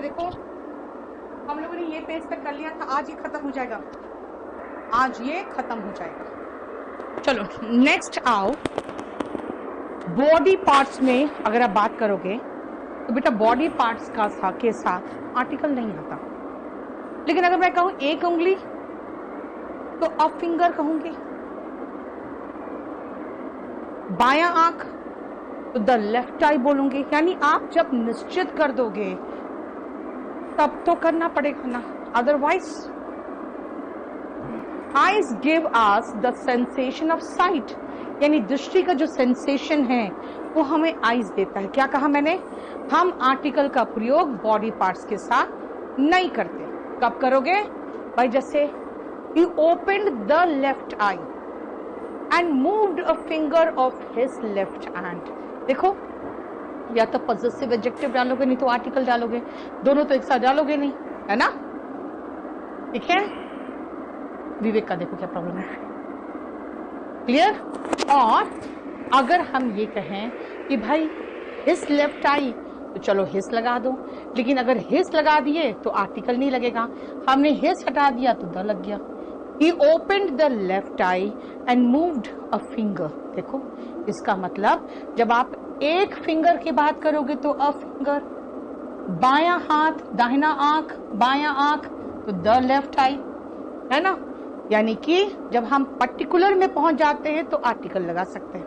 देखो हम लोगों ने ये पेज तक कर लिया था, आज ये खत्म हो जाएगा, आज ये खत्म हो जाएगा। चलो नेक्स्ट आओ, बॉडी पार्ट्स में अगर आप बात करोगे तो बेटा बॉडी पार्ट्स का के साथ आर्टिकल नहीं आता, लेकिन अगर मैं कहूं एक उंगली तो अ फिंगर कहूंगी, बायां आंख तो द लेफ्ट आई बोलूंगी। यानी आप जब निश्चित कर दोगे तब तो करना पड़ेगा ना, otherwise eyes give us the sensation of site, यानी दृष्टि का जो सेंसेशन है वो हमें आईज देता है। क्या कहा मैंने, हम आर्टिकल का प्रयोग बॉडी पार्ट्स के साथ नहीं करते। कब करोगे भाई, जैसे he opened the left eye and moved a finger of his left hand। देखो या तो पॉजिटिव एडजेक्टिव डालोगे नहीं तो आर्टिकल डालोगे, दोनों तो एक साथ डालोगे नहीं, है ना, ठीक है। विवेक का देखो क्या प्रॉब्लम है, क्लियर। और अगर हम ये कहें कि भाई his left eye तो चलो हिस लगा दो, लेकिन अगर हिस लगा दिए तो आर्टिकल नहीं लगेगा, हमने हिस हटा दिया तो द लग गया। He opened the left eye and moved a finger। देखो इसका मतलब जब आप एक फिंगर की बात करोगे तो अ फिंगर, बायां हाथ दाहिना आंख, बायां आंख तो द लेफ्ट आई, है ना। यानी कि जब हम पर्टिकुलर में पहुंच जाते हैं तो आर्टिकल लगा सकते हैं।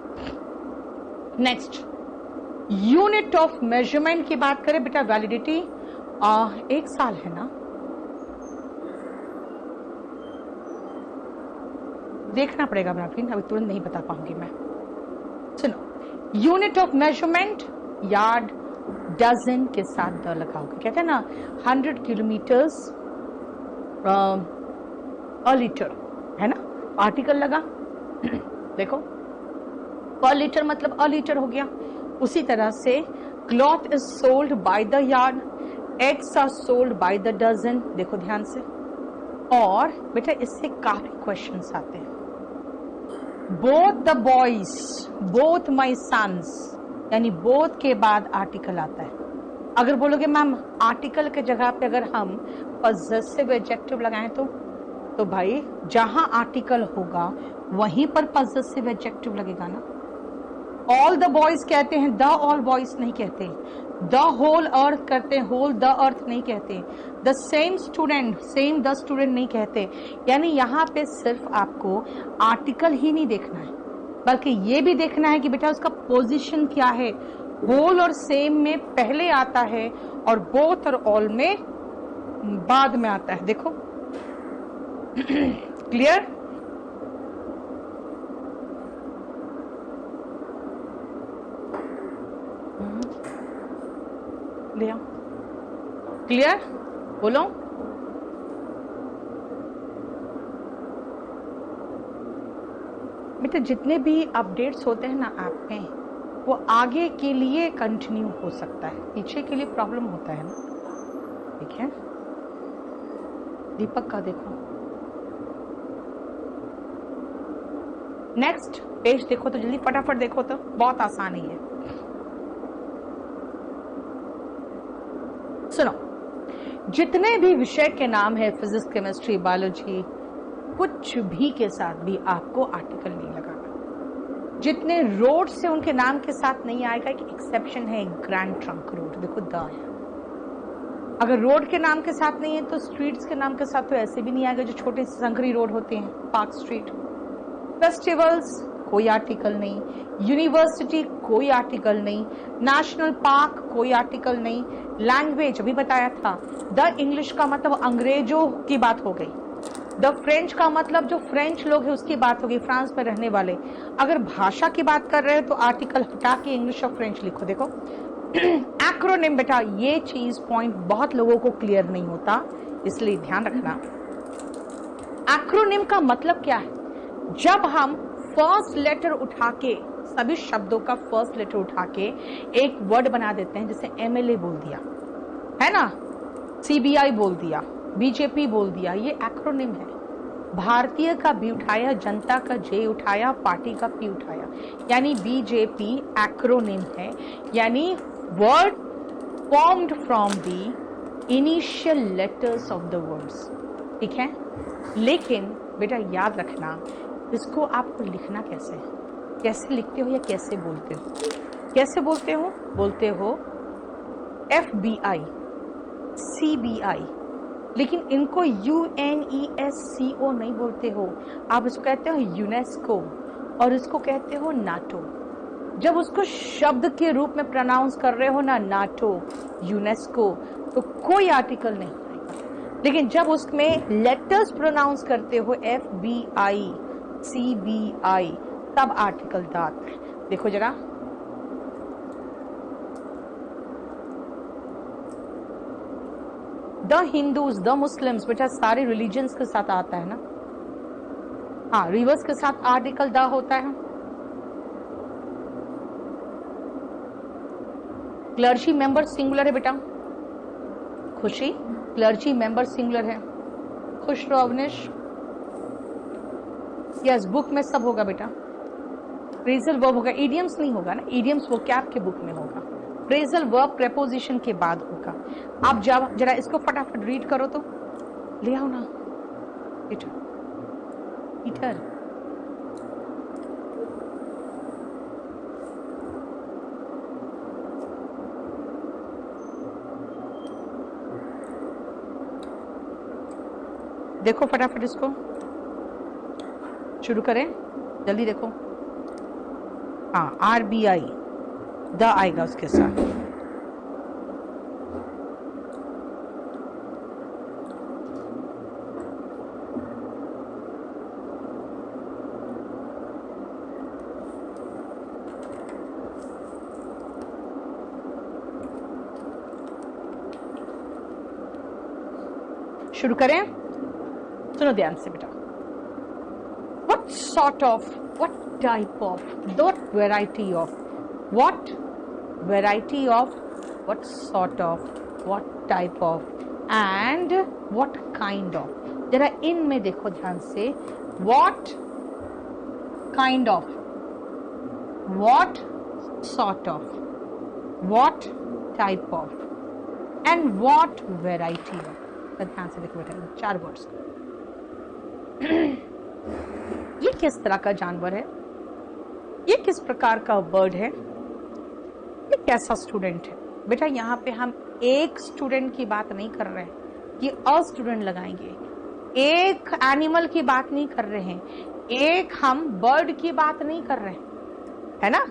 नेक्स्ट, यूनिट ऑफ मेजरमेंट की बात करें बेटा, वैलिडिटी 1 साल है ना, देखना पड़ेगा ब्राफिन, अभी तुरंत नहीं बता पाऊंगी मैं। सुनो, unit of measurement yard, dozen के साथ द लगाओगे। कहते हैं ना 100 किलोमीटर्स अ लीटर, है ना, आर्टिकल लगा। देखो पर लीटर मतलब अ लीटर हो गया। उसी तरह से cloth is sold by the yard, eggs are sold by the dozen. देखो ध्यान से। और बेटा इससे काफी क्वेश्चंस आते हैं। Both the boys, both my sons, यानी बोथ के बाद आर्टिकल आता है। अगर बोलोगे मैम आर्टिकल के जगह पे अगर हम पॉजेसिव एडजेक्टिव लगाएं तो भाई जहां आर्टिकल होगा वहीं पर पॉजेसिव एडजेक्टिव लगेगा ना। ऑल द बॉयज कहते हैं, द ऑल बॉयज नहीं कहते। द होल अर्थ करते हैं, होल द अर्थ नहीं कहते। The same student, same the student नहीं कहते। यानी यहाँ पे सिर्फ आपको आर्टिकल ही नहीं देखना है, बल्कि ये भी देखना है कि बेटा उसका पोजीशन क्या है। होल और सेम में पहले आता है और बोथ और ऑल में बाद में आता है। देखो क्लियर। क्लियर बोलो। बेटा जितने भी अपडेट्स होते हैं ना ऐप में, वो आगे के लिए कंटिन्यू हो सकता है, पीछे के लिए प्रॉब्लम होता है ना, ठीक है। दीपक का देखो, नेक्स्ट पेज देखो तो जल्दी फटाफट देखो, तो बहुत आसान ही है। सुनो, जितने भी विषय के नाम है, फिजिक्स, केमिस्ट्री, बायोलॉजी, कुछ भी के साथ भी आपको आर्टिकल नहीं लगाना। जितने रोड से उनके नाम के साथ नहीं आएगा, एक एक्सेप्शन है, ग्रैंड ट्रंक रोड, देखो द है। अगर रोड के नाम के साथ नहीं है तो स्ट्रीट्स के नाम के साथ तो ऐसे भी नहीं आएगा, जो छोटे संकरी रोड होते हैं, पार्क स्ट्रीट। फेस्टिवल्स कोई आर्टिकल नहीं, यूनिवर्सिटी कोई आर्टिकल नहीं, नेशनल पार्क कोई आर्टिकल नहीं, लैंग्वेज अभी बताया था, द इंग्लिश का मतलब अंग्रेजों की बात हो गई, द फ्रेंच का मतलब जो फ्रेंच लोग हैं उसकी बात होगी, फ्रांस में रहने वाले। अगर भाषा की बात कर रहे हैं तो आर्टिकल हटा के इंग्लिश और फ्रेंच लिखो। देखो एक्रोनिम, बेटा ये चीज पॉइंट बहुत लोगों को क्लियर नहीं होता, इसलिए ध्यान रखना। एक्रोनिम का मतलब क्या है, जब हम फर्स्ट लेटर उठा के, सभी शब्दों का फर्स्ट लेटर उठा के एक वर्ड बना देते हैं, जैसे एमएलए बोल दिया, है ना, सीबीआई बोल दिया, बीजेपी बोल दिया, ये एक्रोनिम है। भारतीय का बी उठाया, जनता का जे उठाया, पार्टी का पी उठाया, यानी बीजेपी एक्रोनिम है। यानी word formed from the initial letters of the words, ठीक है। लेकिन बेटा याद रखना, इसको आपको लिखना कैसे, कैसे लिखते हो या कैसे बोलते हो? कैसे बोलते हो? बोलते हो FBI, CBI, लेकिन इनको UNESCO नहीं बोलते हो, आप इसको कहते हो यूनेस्को और इसको कहते हो नाटो। जब उसको शब्द के रूप में प्रोनाउंस कर रहे हो ना, नाटो, यूनेस्को, तो कोई आर्टिकल नहीं आएगा। लेकिन जब उसमें लेटर्स प्रोनाउंस करते हो FBI, CBI, तब आर्टिकल दाता है। देखो जरा, द हिंदूज, द मुस्लिम्स, बेटा सारे रिलीजन्स के साथ आता है ना। हाँ, रिवर्स के साथ आर्टिकल द होता है। क्लर्जी मेंबर सिंगुलर है बेटा, खुशी, क्लर्जी मेंबर सिंगुलर है। खुश रहो अवनिश। यस, बुक में सब होगा बेटा। फ्रेजल वर्ब होगा, इडियम्स नहीं होगा ना, इडियम्स वो कैप के बुक में होगा। फ्रेजल वर्ब प्रेपोजिशन के बाद होगा। आप जब जरा इसको फटाफट रीड करो तो, ले आओ ना बेटा, पीटर। देखो फटाफट इसको शुरू करें, जल्दी देखो। हाँ, RBI, द आएगा उसके साथ। शुरू करें, सुनो ध्यान से बेटा। What sort of, what type of, what variety of, what variety of, what sort of, what type of, and what kind of। जरा इन में देखो ध्यान से, what kind of, what sort of, what type of, and what variety of। ध्यान से देखो बेटा, 4 words. ये किस तरह का जानवर है, ये किस प्रकार का बर्ड है, ये कैसा स्टूडेंट है। बेटा यहाँ पे हम एक स्टूडेंट की बात नहीं कर रहे हैं कि अ स्टूडेंट लगाएंगे, एक एनिमल की बात नहीं कर रहे हैं, एक हम बर्ड की बात नहीं कर रहे हैं, है ना।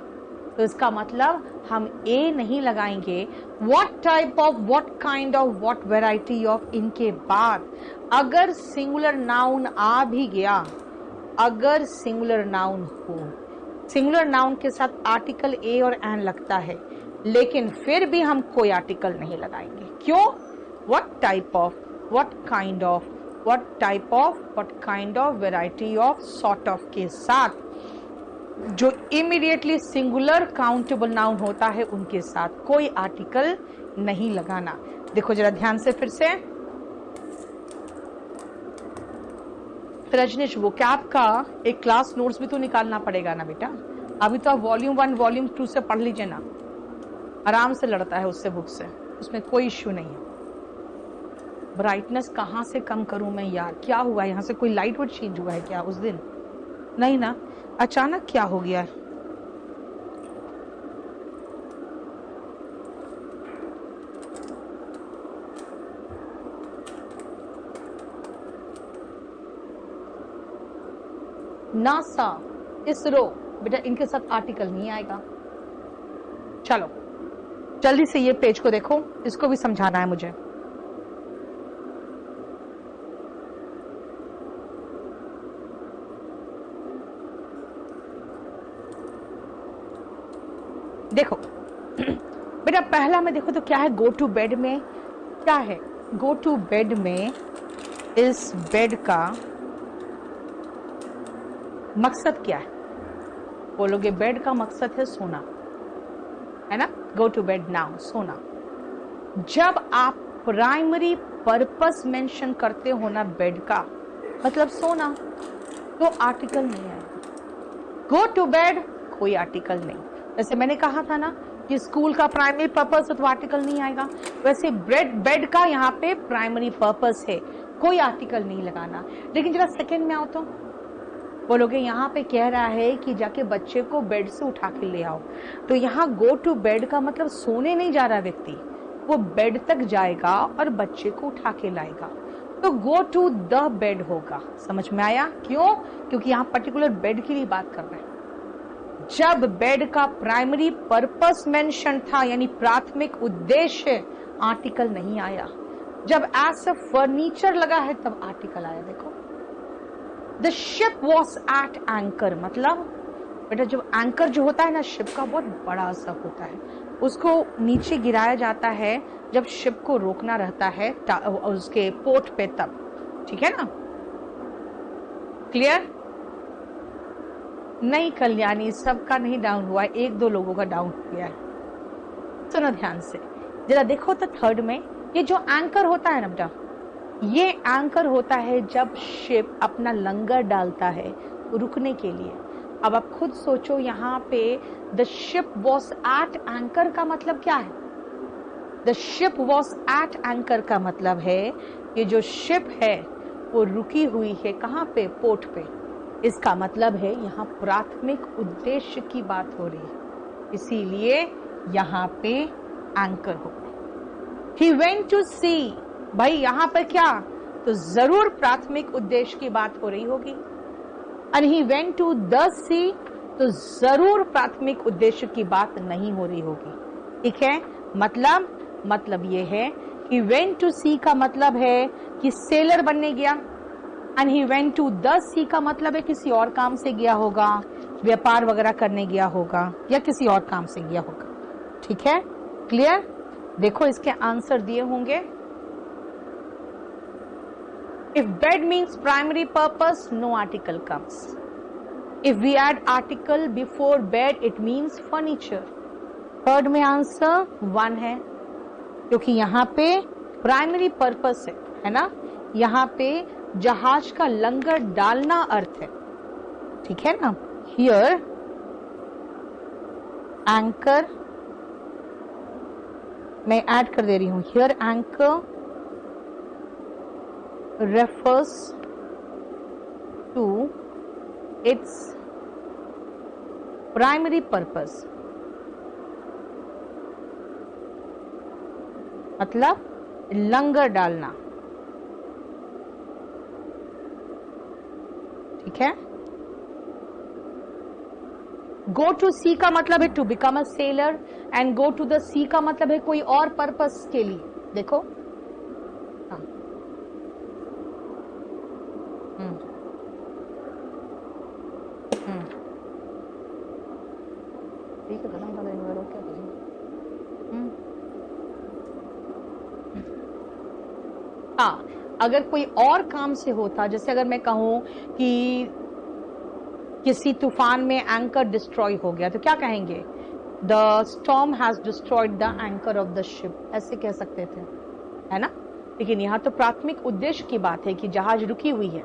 तो इसका मतलब हम ए नहीं लगाएंगे। What type of, what kind of, what variety of, इनके बाद अगर सिंगुलर नाउन आ भी गया, अगर सिंगुलर नाउन हो, सिंगुलर नाउन के साथ आर्टिकल ए और एन लगता है, लेकिन फिर भी हम कोई आर्टिकल नहीं लगाएंगे। क्यों? What type of, what kind of, what type of, what kind of, variety of, sort of के साथ जो इमीडिएटली सिंगुलर काउंटेबल नाउन होता है उनके साथ कोई आर्टिकल नहीं लगाना। देखो जरा ध्यान से फिर से। रजनीश, वो क्या आपका एक क्लास नोट्स भी तो निकालना पड़ेगा ना बेटा। अभी तो आप वॉल्यूम 1 वॉल्यूम 2 से पढ़ लीजिए ना, आराम से लड़ता है उससे, बुक से, उसमें कोई इश्यू नहीं है। ब्राइटनेस कहाँ से कम करूं मैं यार, क्या हुआ यहाँ से, कोई लाइट वोट चेंज हुआ है क्या उस दिन? नहीं ना, अचानक क्या हो गया? नासा, इसरो, बेटा इनके साथ आर्टिकल नहीं आएगा। चलो जल्दी से ये पेज को देखो, इसको भी समझाना है मुझे। देखो बेटा पहला में देखो तो क्या है, गो टू बेड में क्या है, गो टू बेड में इस बेड का मकसद क्या है? बोलोगे बेड का मकसद है सोना, है ना। गो टू बेड नाउ, सोना। जब आप प्राइमरी पर्पस मेंशन करते हो ना बेड का, मतलब सोना, तो आर्टिकल नहीं आएगा। गो टू बेड कोई आर्टिकल नहीं। जैसे मैंने कहा था ना, कि स्कूल का प्राइमरी पर्पस तो आर्टिकल नहीं आएगा। वैसे बेड का यहाँ पे प्राइमरी पर्पस है, कोई आर्टिकल नहीं लगाना। लेकिन जरा सेकंड में आओ तो बोलोगे यहाँ पे कह रहा है कि जाके बच्चे को बेड से उठा के ले आओ, तो यहाँ गो टू बेड का मतलब सोने नहीं जा रहा व्यक्ति, वो बेड तक जाएगा और बच्चे को उठा के लाएगा, तो गो टू द बेड होगा। समझ में आया? क्यों? क्योंकि यहाँ पर्टिकुलर बेड के लिए बात कर रहे हैं। जब बेड का प्राइमरी पर्पस मेंशन था, यानी प्राथमिक उद्देश्य, आर्टिकल नहीं आया। जब एज अ फर्नीचर लगा है तब आर्टिकल आया। देखो, the ship was at anchor, मतलब बेटा जब एंकर जो होता है ना शिप का, बहुत बड़ा सा होता है, उसको नीचे गिराया जाता है जब शिप को रोकना रहता है उसके पोर्ट पे तब। ठीक है ना? क्लियर? नहीं कल्याणी, सबका नहीं डाउन हुआ, एक दो लोगों का डाउन हुआ है। सुनो ध्यान से जरा, देखो तो थर्ड में ये जो एंकर होता है ना बेटा, ये एंकर होता है जब शिप अपना लंगर डालता है रुकने के लिए। अब आप खुद सोचो, यहाँ पे the ship was at anchor का मतलब क्या है? The ship was at anchor का मतलब है ये जो शिप है वो रुकी हुई है कहाँ पे? पोर्ट पे। इसका मतलब है यहाँ प्राथमिक उद्देश्य की बात हो रही है, इसीलिए यहाँ पे एंकर हो गई। He went to sea, भाई यहाँ पर क्या? तो जरूर प्राथमिक उद्देश्य की बात हो रही होगी। And he went to the sea, तो जरूर प्राथमिक उद्देश्य की बात नहीं हो रही होगी। ठीक है? मतलब ये है कि went to sea का मतलब है कि सेलर बनने गया, and he went to the sea का मतलब है किसी और काम से गया होगा, व्यापार वगैरह करने गया होगा या किसी और काम से गया होगा। ठीक है? क्लियर? देखो इसके आंसर दिए होंगे। If bed means primary purpose, no article comes. If we add article before bed, it means furniture. Third में आंसर 1 है, क्योंकि यहाँ पे प्राइमरी पर्पस है ना, यहाँ पे जहाज का लंगर डालना अर्थ है। ठीक है ना? हियर एंकर मैं ऐड कर दे रही हूं, here anchor refers to its primary purpose, मतलब लंगर डालना। ठीक है? गो टू सी का मतलब है to become a sailor, and go to the sea का मतलब है कोई और पर्पस के लिए। देखो ठीक है, गरम वाला इन्वायर क्या करें? हाँ, अगर कोई और काम से होता, जैसे अगर मैं कहूं कि किसी तूफान में एंकर डिस्ट्रॉय हो गया, तो क्या कहेंगे? The storm has destroyed the anchor of the ship, ऐसे कह सकते थे, है ना? लेकिन यहाँ तो प्राथमिक उद्देश्य की बात है कि जहाज रुकी हुई है।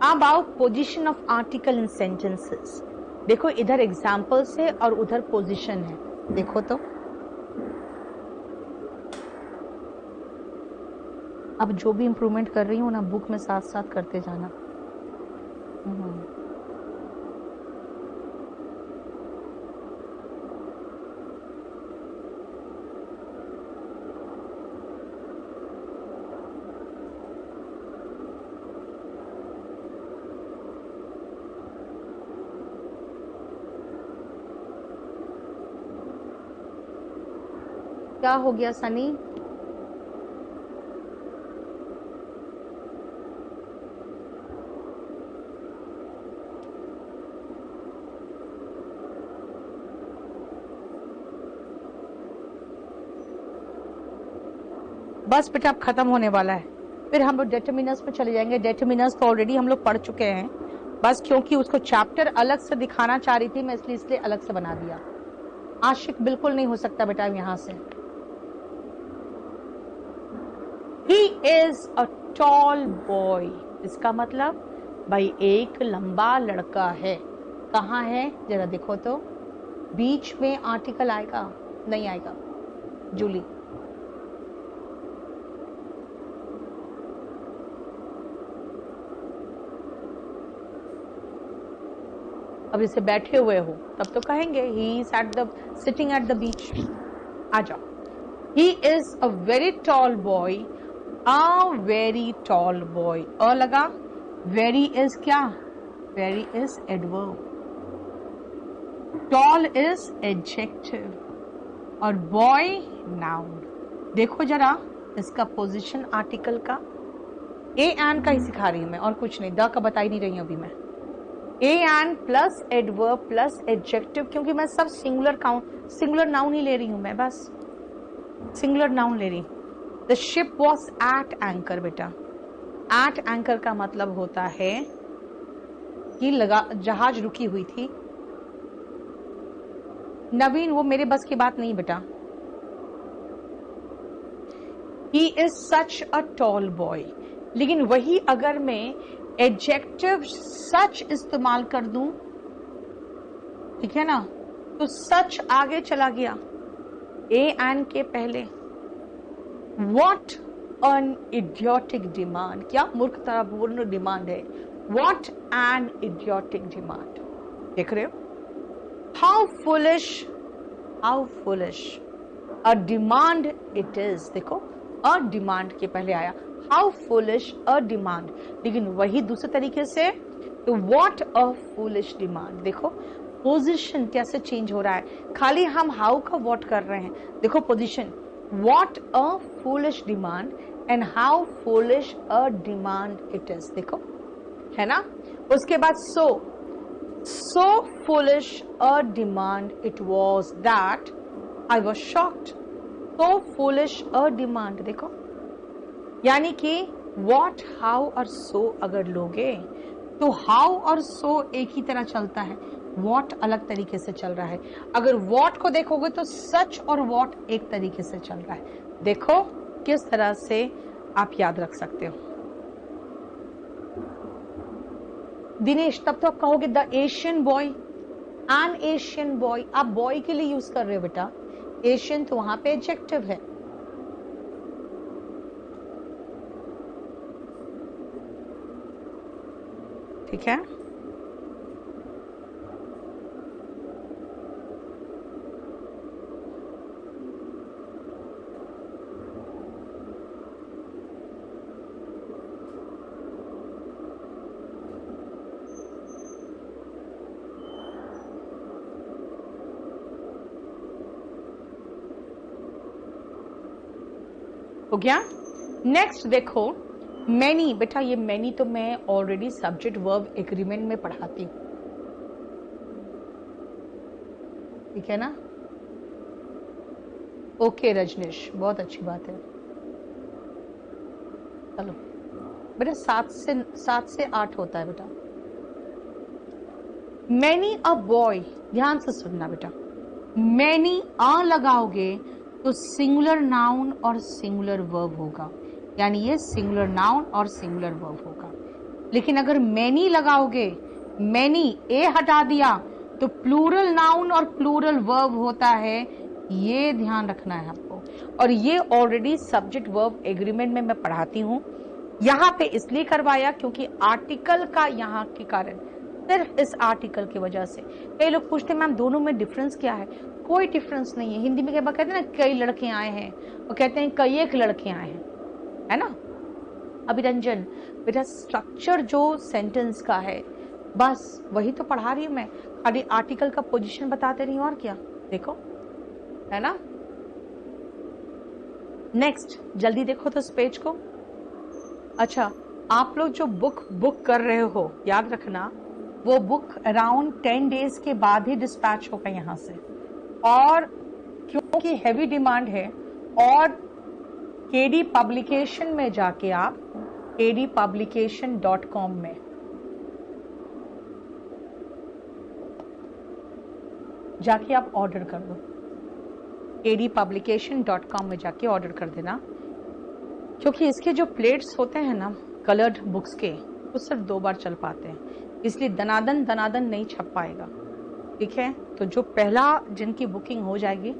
About position of article in sentences, देखो इधर एग्जाम्पल्स है और उधर पोजीशन है। देखो तो अब जो भी इंप्रूवमेंट कर रही हूँ ना, बुक में साथ साथ करते जाना। क्या हो गया सनी? बस बेटा अब खत्म होने वाला है, फिर हम लोग डेटर्मिनर्स पे चले जाएंगे। डेटर्मिनर्स तो ऑलरेडी हम लोग पढ़ चुके हैं, बस क्योंकि उसको चैप्टर अलग से दिखाना चाह रही थी मैं, इसलिए अलग से बना दिया। आशिक बिल्कुल नहीं हो सकता बेटा यहाँ से। He is a tall boy, इसका मतलब भाई एक लंबा लड़का है। कहाँ है जरा देखो तो, बीच में आर्टिकल आएगा? नहीं आएगा। जूली, अब इसे बैठे हुए हो तब तो कहेंगे he is at the sitting at the beach. आ जाओ। He is a very tall boy, a very tall boy. अ लगा, वेरी इज क्या? Very is adverb, tall is adjective और बॉय नाउन। देखो जरा इसका पोजीशन आर्टिकल का, ए एंड का ही सिखा रही हूं मैं और कुछ नहीं, द का बता ही नहीं रही हूं अभी मैं। A and plus adverb plus adjective, क्योंकि मैं सब सिंगुलर नाउन ही ले रही हूं मैं, बस सिंगुलर नाउन ले रही। The ship was at anchor. बेटा एट एंकर का मतलब होता है कि जहाज रुकी हुई थी। नवीन, वो मेरे बस की बात नहीं बेटा। He is such a tall boy, लेकिन वही अगर मैं एडजेक्टिव सच इस्तेमाल कर दूं, ठीक है ना, तो सच आगे चला गया ए एंड के पहले। व्हाट एन इडियोटिक डिमांड, क्या मूर्खतापूर्ण डिमांड है। What an idiotic demand. देख रहे हो, how foolish a demand it is. देखो अ डिमांड के पहले आया, हाउ फुलिश अ डिमांड, लेकिन वही दूसरे तरीके से तो व्हाट अ फुलिश डिमांड। देखो पोजीशन कैसे चेंज हो रहा है, खाली हम हाउ का व्हाट कर रहे हैं। देखो position, what a foolish demand and how foolish a demand it is. देखो है ना। उसके बाद so foolish a demand it was that I was shocked। so foolish a demand, देखो यानी कि what, how और so अगर लोगे तो how और so एक ही तरह चलता है, what अलग तरीके से चल रहा है। अगर what को देखोगे तो सच और what एक तरीके से चल रहा है। देखो किस तरह से आप याद रख सकते हो। दिनेश, तब तो आप कहोगे the Asian boy, N Asian boy. आप बॉय के लिए यूज कर रहे हो बेटा, एशियन तो वहां पे एडजेक्टिव है। ठीक है, हो गया। नेक्स्ट देखो मैनी। बेटा ये मैनी तो मैं ऑलरेडी सब्जेक्ट वर्ब एग्रीमेंट में पढ़ाती हूं, ठीक है ना। ओके रजनीश, बहुत अच्छी बात है। चलो बेटा 7 से 8 होता है बेटा। मैनी अ बॉय, ध्यान से सुनना बेटा, मैनी अ लगाओगे तो सिंगुलर नाउन और सिंगुलर वर्ब होगा, यानी ये सिंगुलर नाउन और सिंगुलर वर्ब होगा। लेकिन अगर मैनी लगाओगे, मैनी ए हटा दिया तो प्लूरल नाउन और प्लूरल वर्ब होता है, ये ध्यान रखना है आपको। और ये ऑलरेडी सब्जेक्ट वर्ब एग्रीमेंट में मैं पढ़ाती हूं। यहां पे इसलिए करवाया क्योंकि आर्टिकल का यहाँ के कारण, सिर्फ इस आर्टिकल की वजह से। कई लोग पूछते हैं मैम दोनों में डिफरेंस क्या है। कोई डिफरेंस नहीं है। हिंदी में कहते हैं ना कई लड़के आए हैं, और कहते हैं कई एक लड़के आए हैं, है ना। अभिरंजन बेटा स्ट्रक्चर जो सेंटेंस का है बस वही तो पढ़ा रही हूं मैं, खाली आर्टिकल का पोजीशन बताते रही हूं और क्या। देखो है ना। नेक्स्ट जल्दी देखो तो इस पेज को। अच्छा आप लोग जो बुक कर रहे हो, याद रखना वो बुक अराउंड 10 डेज के बाद ही डिस्पैच होगा यहाँ से। और क्योंकि हैवी डिमांड है, और केडी पब्लिकेशन में जाके आप kdpublication.com में जाके आप ऑर्डर कर दो। kdpublication.com में जाके ऑर्डर कर देना, क्योंकि इसके जो प्लेट्स होते हैं ना कलर्ड बुक्स के, वो सिर्फ 2 बार चल पाते हैं, इसलिए दनादन नहीं छप पाएगा। ठीक है, तो जो पहला जिनकी बुकिंग हो जाएगी,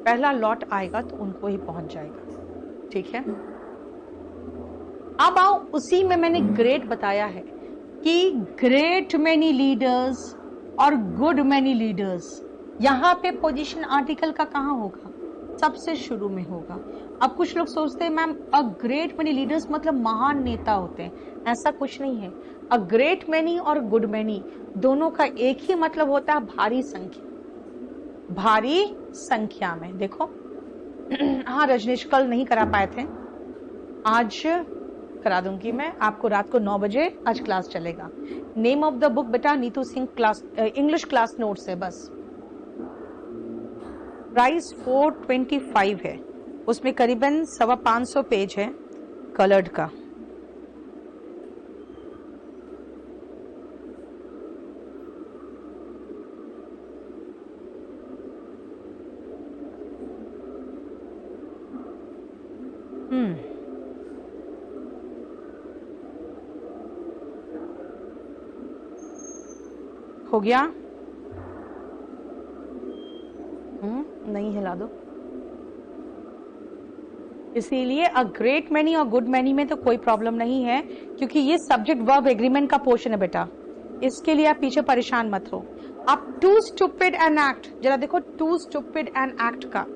पहला लॉट आएगा तो उनको ही पहुंच जाएगा। ठीक है, अब आओ, उसी में मैंने ग्रेट बताया है कि ग्रेट मैनी लीडर्स और गुड मैनी लीडर्स। यहां पे पोजीशन आर्टिकल का कहां होगा? सबसे शुरू में होगा। अब कुछ लोग सोचते हैं ma'am a great many leaders मतलब महान नेता होते हैं, ऐसा कुछ नहीं है। अ ग्रेट मैनी और गुड मैनी दोनों का एक ही मतलब होता है, भारी संख्या। भारी संख्या में देखो हाँ रजनीश कल नहीं करा पाए थे, आज करा दूंगी मैं आपको। रात को 9 बजे आज क्लास चलेगा। नेम ऑफ द बुक बेटा Neetu Singh class English class notes है बस। प्राइस 425 है, उसमें करीबन 525 पेज है कलर्ड का। हो गया? नहीं हिला दो। इसीलिए अ ग्रेट मैनी और गुड मैनी में तो कोई प्रॉब्लम नहीं है, क्योंकि ये सब्जेक्ट वर्ब एग्रीमेंट का पोर्शन है बेटा, इसके लिए आप पीछे परेशान मत हो। आप टू स्टूपिड एंड एक्ट, जरा देखो टू स्टूपिड एंड एक्ट का,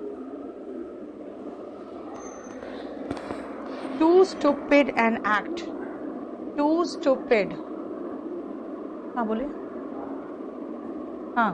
too stupid and act, too stupid, हाँ बोले, हाँ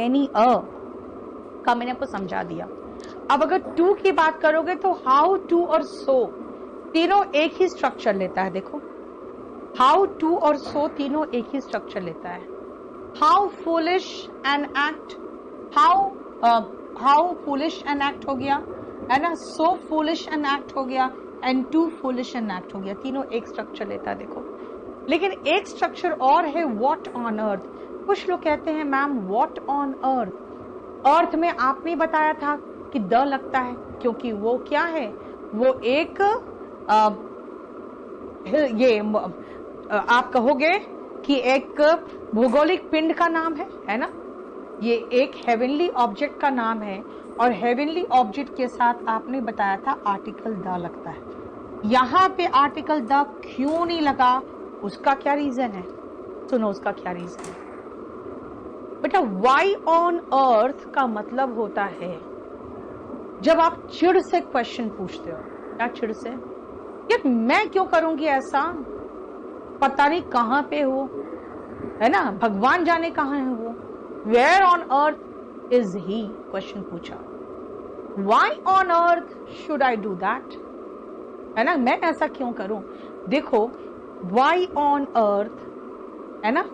एनी अ का मैंने आपको समझा दिया। अब अगर टू की बात करोगे तो हाउ, टू और सो तीनों एक ही स्ट्रक्चर लेता है। देखो हाउ, टू और सो तीनों एक ही स्ट्रक्चर लेता है। How foolish and act, how foolish and act हो गया है ना, सो फूलिश एंड एक्ट हो गया, and too foolish and act हो गया। तीनों एक स्ट्रक्चर लेता है। देखो लेकिन एक स्ट्रक्चर और है, व्हाट ऑन अर्थ। कुछ लोग कहते हैं मैम व्हाट ऑन अर्थ, अर्थ में आपने बताया था कि द लगता है, क्योंकि वो क्या है, वो एक आप कहोगे कि एक भौगोलिक पिंड का नाम है ना। ये एक हेवनली ऑब्जेक्ट का नाम है, और हेवनली ऑब्जेक्ट के साथ आपने बताया था आर्टिकल द लगता है। यहां पे आर्टिकल द क्यों नहीं लगा, उसका क्या रीजन है, सुनो उसका क्या रीजन है बेटा। वाई ऑन अर्थ का मतलब होता है जब आप चिढ़ से क्वेश्चन पूछते हो। क्या चिढ़ से, यार मैं क्यों करूंगी ऐसा, पता नहीं कहां पे हो, है ना, भगवान जाने कहां है वो। Where on earth is he, question पूछा। Why on earth should I do that, है ना, मैं ऐसा क्यों करूं। देखो वाई ऑन अर्थ, है ना,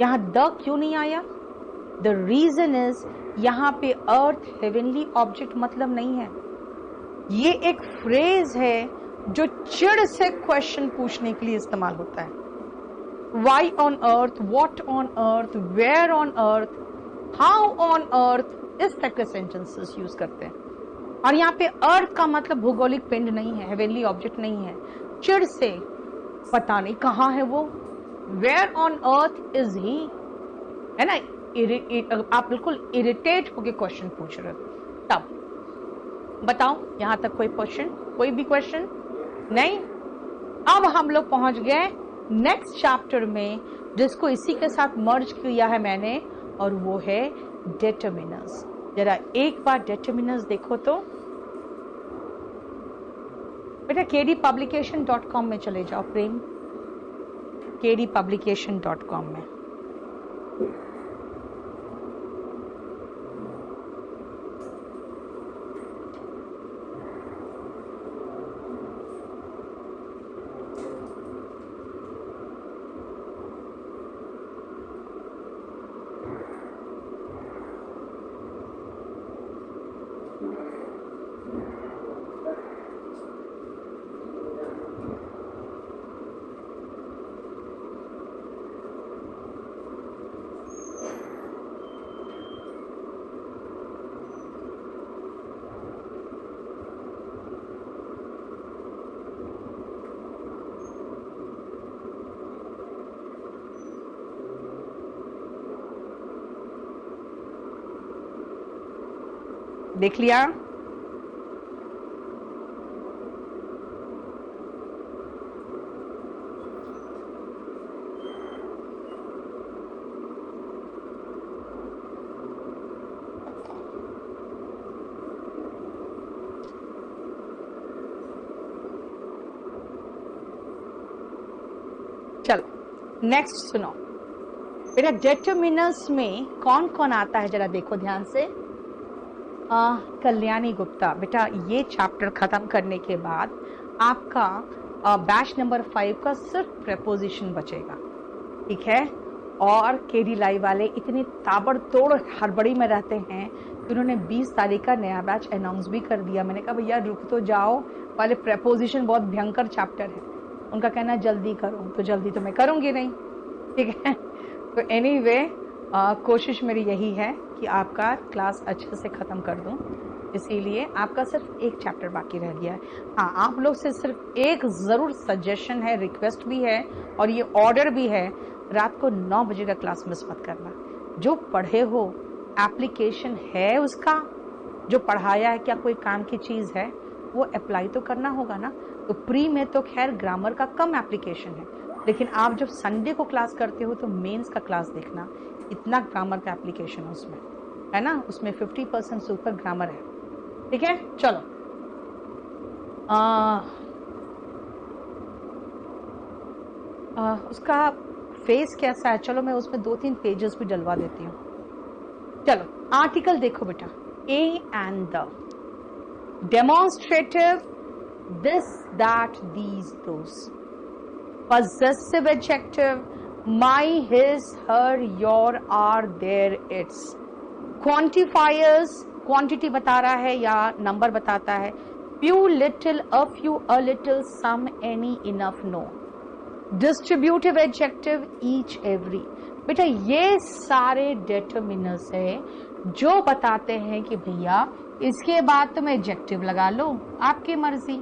यहां द क्यों नहीं आया। द रीजन इज यहां पे अर्थ हेवनली ऑब्जेक्ट मतलब नहीं है, ये एक फ्रेज है जो चिढ़ से क्वेश्चन पूछने के लिए इस्तेमाल होता है। Why on earth, what on earth, where on earth, how on earth, इस तरह के सेंटेंसेस यूज करते हैं। और यहाँ पे अर्थ का मतलब भौगोलिक पिंड नहीं है, हेवनली ऑब्जेक्ट नहीं है। चिढ़ से पता नहीं कहाँ है वो। Where on earth is he, है ना, आप बिल्कुल इरिटेट होके क्वेश्चन पूछ रहे हो। तब बताओ यहां तक कोई क्वेश्चन, कोई भी क्वेश्चन नहीं। अब हम लोग पहुंच गए नेक्स्ट चैप्टर में, जिसको इसी के साथ मर्ज किया है मैंने, और वो है डेटर्मिनर्स। जरा एक बार डेटर्मिनर्स देखो तो बेटा, kdpublication.com में चले जाओ प्रेम, kdpublication.com में। देख लिया। चलो नेक्स्ट सुनो बेटा, डेटर्मिनर्स में कौन कौन आता है जरा देखो ध्यान से। कल्याणी गुप्ता, बेटा ये चैप्टर खत्म करने के बाद आपका बैच नंबर 5 का सिर्फ प्रेपोजिशन बचेगा, ठीक है। और केडी लाइव वाले इतने ताबड़तोड़ हड़बड़ी में रहते हैं कि उन्होंने 20 तारीख का नया बैच अनाउंस भी कर दिया। मैंने कहा भैया रुक तो जाओ, वाले प्रेपोजिशन बहुत भयंकर चैप्टर है। उनका कहना है जल्दी करो, तो जल्दी तो मैं करूंगी नहीं, ठीक है। तो एनीवे कोशिश मेरी यही है कि आपका क्लास अच्छे से ख़त्म कर दूं, इसीलिए आपका सिर्फ एक चैप्टर बाकी रह गया है। हाँ, आप लोग से सिर्फ एक ज़रूर सजेशन है, रिक्वेस्ट भी है और ये ऑर्डर भी है, रात को 9 बजे का क्लास मिस मत करना। जो पढ़े हो एप्लीकेशन है उसका, जो पढ़ाया है क्या कोई काम की चीज़ है, वो अप्लाई तो करना होगा ना। तो प्री में तो खैर ग्रामर का कम एप्लीकेशन है, लेकिन आप जब संडे को क्लास करते हो तो मेंस का क्लास देखना, इतना ग्रामर का एप्लीकेशन है उसमें, है ना, उसमें 50% से ऊपर ग्रामर है, ठीक है। चलो उसका फेस कैसा है, चलो मैं उसमें 2-3 पेजेस भी डलवा देती हूँ। चलो आर्टिकल देखो बेटा, A and the, demonstrative, this, that, these, those. Possessive adjective, my, his, her, your, are, their, its. Quantifiers, quantity बता रहा है या number बताता है. Few, little, a few, a little, some, any, enough, no. Distributive adjective, each, every. बेटा ये सारे determiners है जो बताते हैं कि भैया इसके बाद तुम एडजेक्टिव लगा लो, आपकी मर्जी,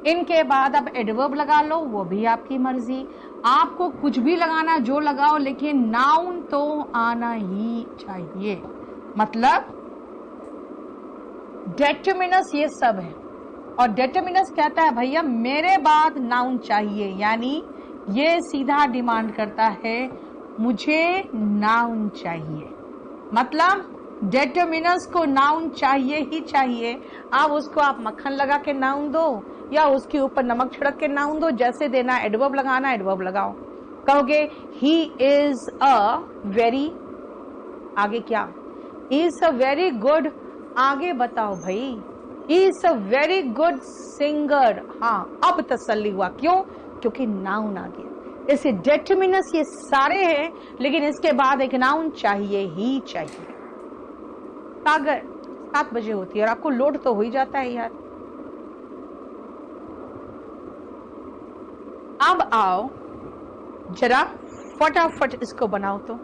इनके बाद अब एडवर्ब लगा लो, वो भी आपकी मर्जी, आपको कुछ भी लगाना जो लगाओ, लेकिन नाउन तो आना ही चाहिए। मतलब डेटर्मिनस ये सब है, और डेटर्मिनस कहता है भैया मेरे बाद नाउन चाहिए, यानी ये सीधा डिमांड करता है मुझे नाउन चाहिए। मतलब डेटर्मिनस को नाउन चाहिए ही चाहिए। अब उसको आप मक्खन लगा के नाउन दो या उसके ऊपर नमक छिड़क के नाउन दो, जैसे देना, एडवर्ब लगाना एडवर्ब लगाओ। कहोगे ही इज अ वेरी, आगे क्या, ही इज अ वेरी गुड, आगे बताओ भाई, ही is a very good singer. हाँ अब तसल्ली हुआ, क्यों? क्योंकि नाउन आ गया। इसे डेटर्मिनस ये सारे हैं, लेकिन इसके बाद एक नाउन चाहिए ही चाहिए। सागर 7 बजे होती है और आपको लोड तो हो ही जाता है यार। अब आओ जरा फटाफट इसको बनाओ तो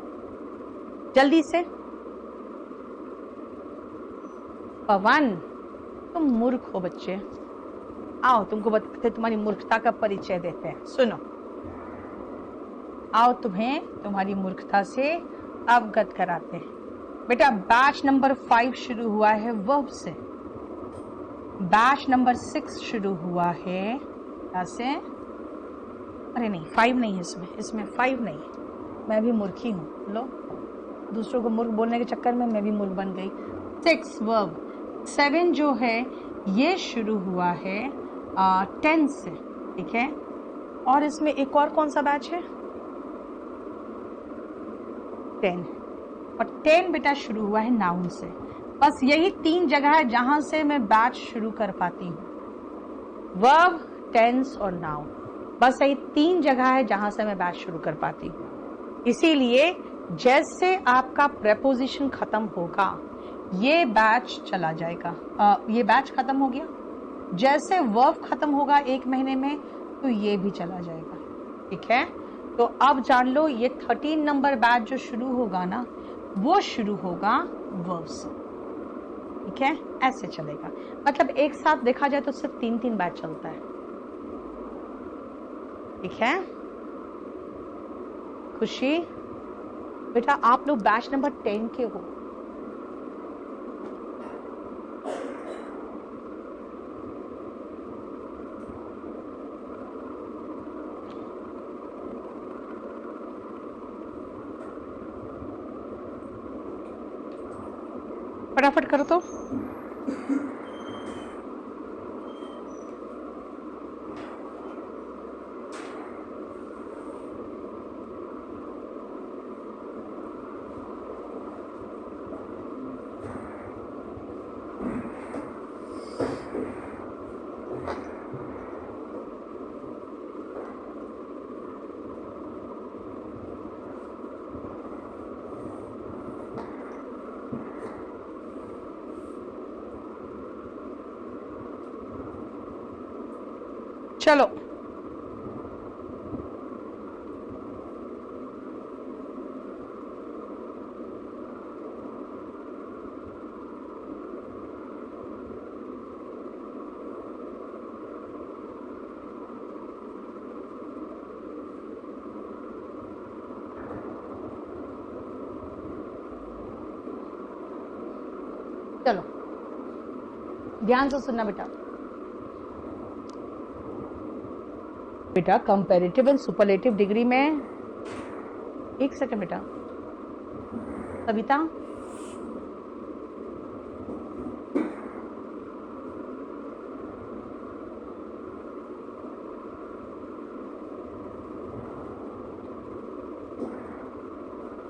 जल्दी से। पवन तुम मूर्ख हो बच्चे, आओ तुमको बताते, तुम्हारी मूर्खता का परिचय देते हैं, सुनो। आओ तुम्हें तुम्हारी मूर्खता से अवगत कराते हैं। बेटा बैच नंबर 5 शुरू हुआ है वर्ब से, बैच नंबर 6 शुरू हुआ है ऐसे, अरे नहीं 5 नहीं है इसमें 5 नहीं है, मैं भी मूर्खी हूँ। लो दूसरों को मूर्ख बोलने के चक्कर में मैं भी मूर्ख बन गई। 6 वर्ब, 7 जो है ये शुरू हुआ है 10 से, ठीक है। और इसमें एक और कौन सा बैच है? 10, और 10 बेटा शुरू हुआ है नाउन से। बस यही 3 जगह है जहां से मैं बैच शुरू कर पाती हूँ, वर्ब, टेंस और नाउन। बस यही 3 जगह है जहां से मैं बैच शुरू कर पाती हूँ। इसीलिए जैसे आपका प्रेपोजिशन खत्म होगा ये बैच चला जाएगा। ये बैच खत्म हो गया, जैसे वर्ब खत्म होगा 1 महीने में तो ये भी चला जाएगा, ठीक है। तो अब जान लो ये 13 नंबर बैच जो शुरू होगा ना वो शुरू होगा वर्ब से, ठीक है। ऐसे चलेगा, मतलब एक साथ देखा जाए तो सिर्फ 3-3 बैच चलता है, ठीक है। खुशी बेटा आप लोग बैच नंबर 10 के हो। फटाफट करो तो। चलो चलो ध्यान से सुनना बेटा। बेटा कंपैरेटिव एंड सुपरलेटिव डिग्री में, एक सेकंड बेटा, कविता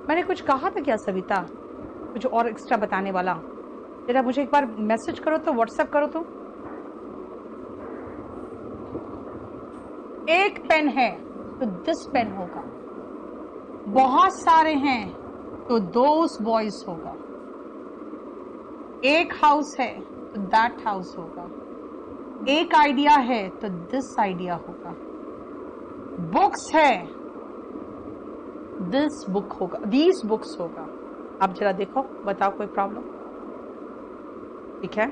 मैंने कुछ कहा था क्या सविता, कुछ और एक्स्ट्रा बताने वाला? जरा मुझे एक बार मैसेज करो तो, व्हाट्सएप करो तो। एक पेन है तो दिस पेन होगा, बहुत सारे हैं तो दोस बॉयज होगा, एक हाउस है तो दैट हाउस होगा, एक आइडिया है तो दिस आइडिया होगा, बुक्स है दिस बुक होगा, दीज बुक्स होगा, आप जरा देखो, बताओ कोई प्रॉब्लम? ठीक है,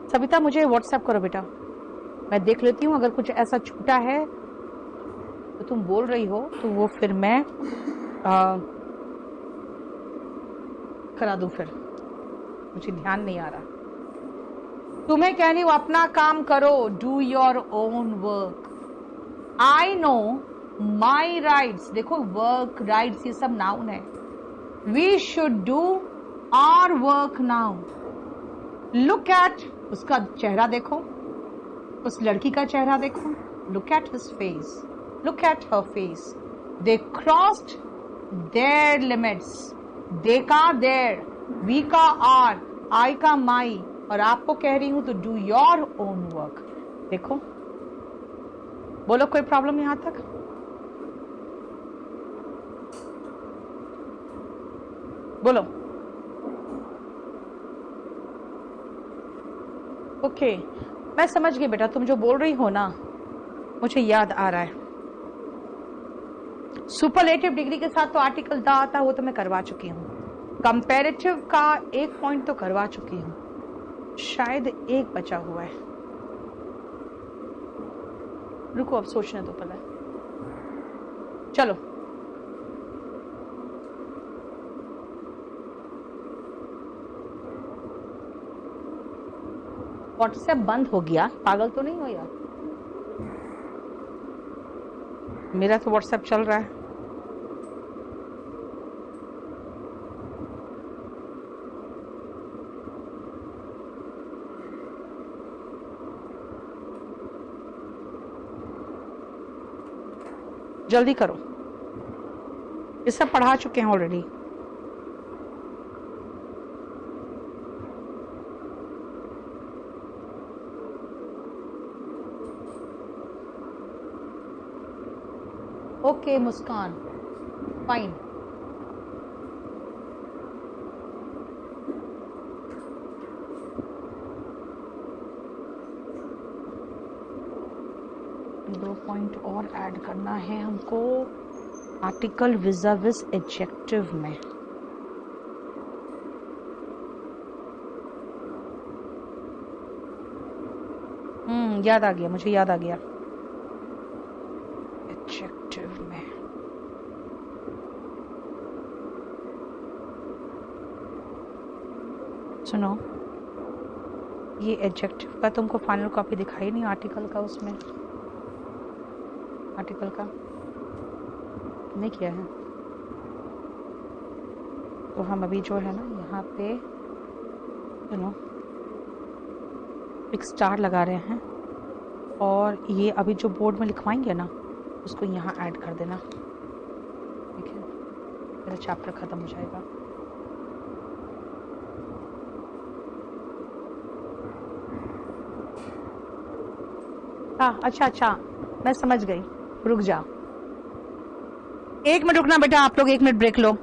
सविता मुझे व्हाट्सएप करो बेटा, मैं देख लेती हूँ। अगर कुछ ऐसा छूटा है तो तुम बोल रही हो तो वो फिर मैं करा दूं। फिर मुझे ध्यान नहीं आ रहा। तुम्हें कह रही हूँ अपना काम करो, do your own work. I know my rights. देखो वर्क, राइट्स ये सब नाउन है। We should do our work now. Look at, उसका चेहरा देखो, उस लड़की का चेहरा देखो। Look at his face, look at her face. They crossed their limits. They का देयर, वी का आर, आई का माई, और आपको कह रही हूं तो डू योर ओन वर्क। देखो, बोलो कोई प्रॉब्लम यहां तक? बोलो। ओके, मैं समझ गई बेटा, तुम जो बोल रही हो ना, मुझे याद आ रहा है। सुपरलेटिव डिग्री के साथ तो आर्टिकल द आता, वो तो मैं करवा चुकी हूँ। कंपैरेटिव का एक पॉइंट तो करवा चुकी हूँ, शायद एक बचा हुआ है। रुको, अब सोचने दो पहले। चलो, व्हाट्सएप बंद हो गया? पागल तो नहीं हो यार? मेरा तो व्हाट्सएप चल रहा है। जल्दी करो, ये सब पढ़ा चुके हैं ऑलरेडी। ओके मुस्कान, फाइन। दो पॉइंट और ऐड करना है हमको आर्टिकल विज़ाविज़ एडजेक्टिव में। याद आ गया, मुझे याद आ गया। एडजेक्टिव में सुनो, ये एडजेक्टिव का तुमको फाइनल कॉपी दिखाई नहीं आर्टिकल का? उसमें आर्टिकल का नहीं किया है तो हम अभी जो है ना यहाँ पे सुनो एक स्टार लगा रहे हैं, और ये अभी जो बोर्ड में लिखवाएंगे ना उसको यहाँ ऐड कर देना, ठीक है? मेरा चैप्टर ख़त्म हो जाएगा। हाँ, अच्छा, मैं समझ गई। रुक जाओ, 1 मिनट रुकना बेटा, आप लोग 1 मिनट ब्रेक लो।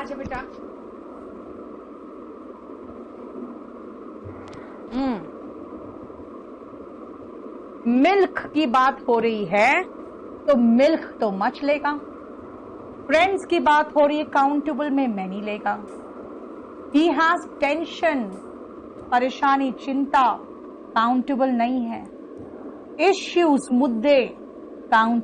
आजा बेटा। मिल्क की बात हो रही है तो मिल्क तो मच लेगा। फ्रेंड्स की बात हो रही है, काउंटेबल में मैनी लेगा। ही हैज टेंशन, परेशानी, चिंता, काउंटेबल नहीं है। इश्यूज, मुद्दे, काउंट